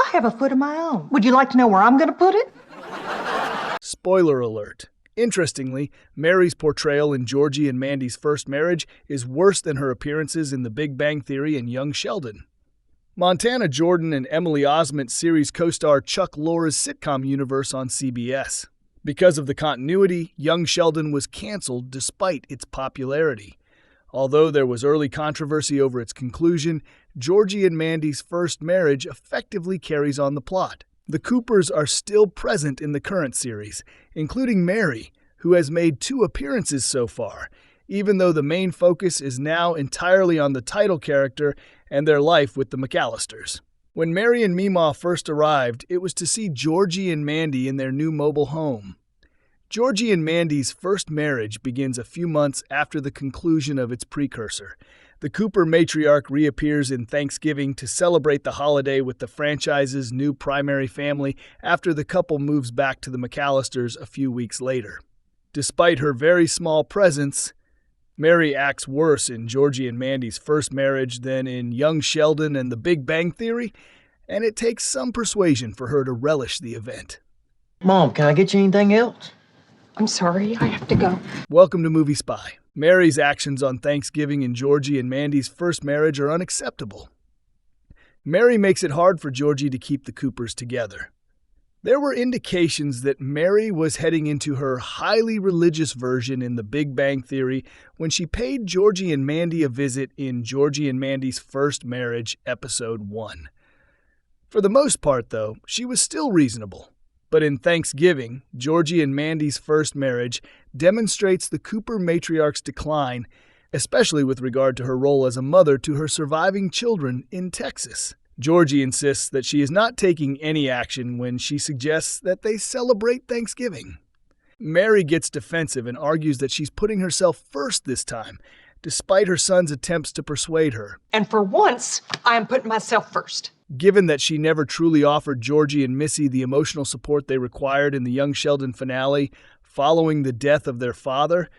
I have a foot of my own. Would you like to know where I'm going to put it? Spoiler alert. Interestingly, Mary's portrayal in Georgie and Mandy's first marriage is worse than her appearances in The Big Bang Theory and Young Sheldon. Montana Jordan and Emily Osment series co-star Chuck Lorre's sitcom universe on CBS. Because of the continuity, Young Sheldon was canceled despite its popularity. Although there was early controversy over its conclusion, Georgie and Mandy's first marriage effectively carries on the plot. The Coopers are still present in the current series, including Mary, who has made 2 appearances so far, even though the main focus is now entirely on the title character and their life with the McAllisters. When Mary and Meemaw first arrived, it was to see Georgie and Mandy in their new mobile home. Georgie and Mandy's first marriage begins a few months after the conclusion of its precursor. The Cooper matriarch reappears in Thanksgiving to celebrate the holiday with the franchise's new primary family after the couple moves back to the McAllisters a few weeks later. Despite her very small presence, Mary acts worse in Georgie and Mandy's first marriage than in Young Sheldon and The Big Bang Theory, and it takes some persuasion for her to relish the event. Mom, can I get you anything else? I'm sorry, I have to go. Welcome to Movie Spy. Mary's actions on Thanksgiving in Georgie and Mandy's first marriage are unacceptable. Mary makes it hard for Georgie to keep the Coopers together. There were indications that Mary was heading into her highly religious version in The Big Bang Theory when she paid Georgie and Mandy a visit in Georgie and Mandy's First Marriage, Episode 1. For the most part, though, she was still reasonable. But in Thanksgiving, Georgie and Mandy's first marriage demonstrates the Cooper matriarch's decline, especially with regard to her role as a mother to her surviving children in Texas. Georgie insists that she is not taking any action when she suggests that they celebrate Thanksgiving. Mary gets defensive and argues that she's putting herself first this time, despite her son's attempts to persuade her. And for once, I am putting myself first. Given that she never truly offered Georgie and Missy the emotional support they required in the Young Sheldon finale following the death of their father,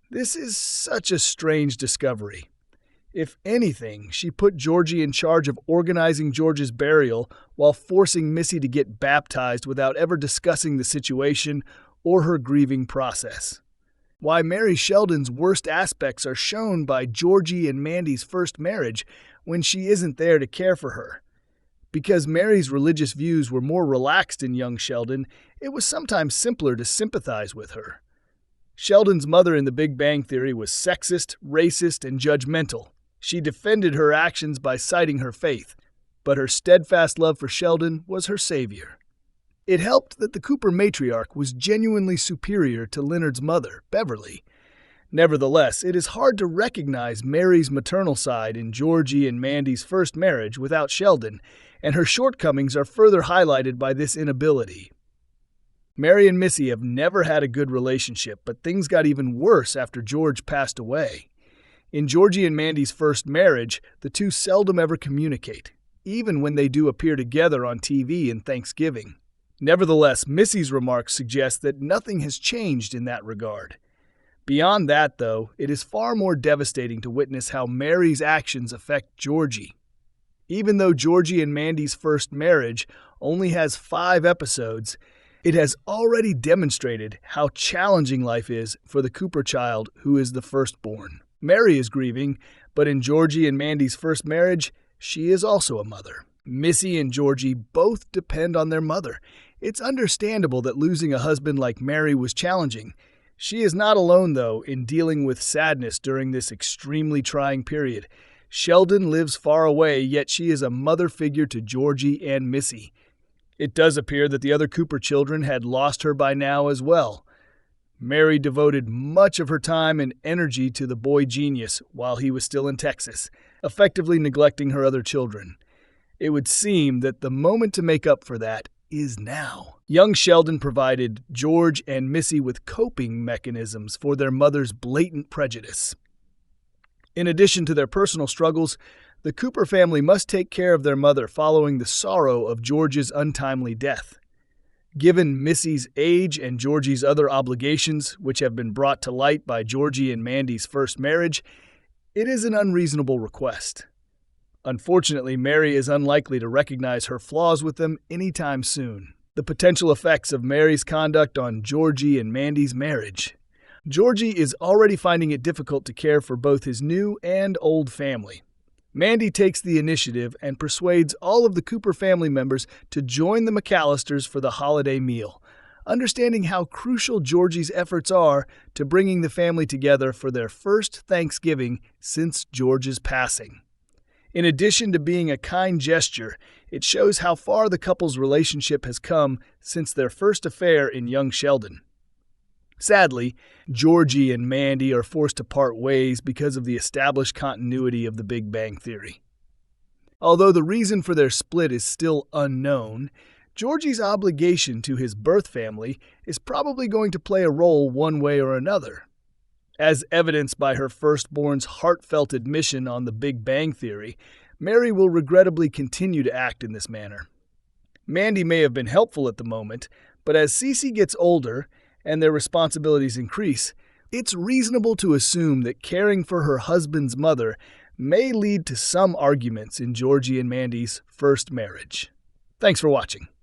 this is such a strange discovery. If anything, she put Georgie in charge of organizing George's burial while forcing Missy to get baptized without ever discussing the situation or her grieving process. Why Mary Sheldon's worst aspects are shown by Georgie and Mandy's first marriage when she isn't there to care for her. Because Mary's religious views were more relaxed in Young Sheldon, it was sometimes simpler to sympathize with her. Sheldon's mother in The Big Bang Theory was sexist, racist, and judgmental. She defended her actions by citing her faith, but her steadfast love for Sheldon was her savior. It helped that the Cooper matriarch was genuinely superior to Leonard's mother, Beverly. Nevertheless, it is hard to recognize Mary's maternal side in Georgie and Mandy's first marriage without Sheldon, and her shortcomings are further highlighted by this inability. Mary and Missy have never had a good relationship, but things got even worse after George passed away. In Georgie and Mandy's first marriage, the two seldom ever communicate, even when they do appear together on TV in Thanksgiving. Nevertheless, Missy's remarks suggest that nothing has changed in that regard. Beyond that, though, it is far more devastating to witness how Mary's actions affect Georgie. Even though Georgie and Mandy's first marriage only has 5 episodes, it has already demonstrated how challenging life is for the Cooper child who is the firstborn. Mary is grieving, but in Georgie and Mandy's first marriage, she is also a mother. Missy and Georgie both depend on their mother. It's understandable that losing a husband like Mary was challenging. She is not alone, though, in dealing with sadness during this extremely trying period. Sheldon lives far away, yet she is a mother figure to Georgie and Missy. It does appear that the other Cooper children had lost her by now as well. Mary devoted much of her time and energy to the boy genius while he was still in Texas, effectively neglecting her other children. It would seem that the moment to make up for that is now. Young Sheldon provided George and Missy with coping mechanisms for their mother's blatant prejudice. In addition to their personal struggles, the Cooper family must take care of their mother following the sorrow of George's untimely death. Given Missy's age and Georgie's other obligations, which have been brought to light by Georgie and Mandy's first marriage, it is an unreasonable request. Unfortunately, Mary is unlikely to recognize her flaws with them anytime soon. The potential effects of Mary's conduct on Georgie and Mandy's marriage. Georgie is already finding it difficult to care for both his new and old family. Mandy takes the initiative and persuades all of the Cooper family members to join the McAllisters for the holiday meal, understanding how crucial Georgie's efforts are to bringing the family together for their first Thanksgiving since George's passing. In addition to being a kind gesture, it shows how far the couple's relationship has come since their first affair in young Sheldon. Sadly, Georgie and Mandy are forced to part ways because of the established continuity of the Big Bang Theory. Although the reason for their split is still unknown, Georgie's obligation to his birth family is probably going to play a role one way or another. As evidenced by her firstborn's heartfelt admission on the Big Bang Theory, Mary will regrettably continue to act in this manner. Mandy may have been helpful at the moment, but as Cece gets older and their responsibilities increase, it's reasonable to assume that caring for her husband's mother may lead to some arguments in Georgie and Mandy's first marriage. Thanks for watching.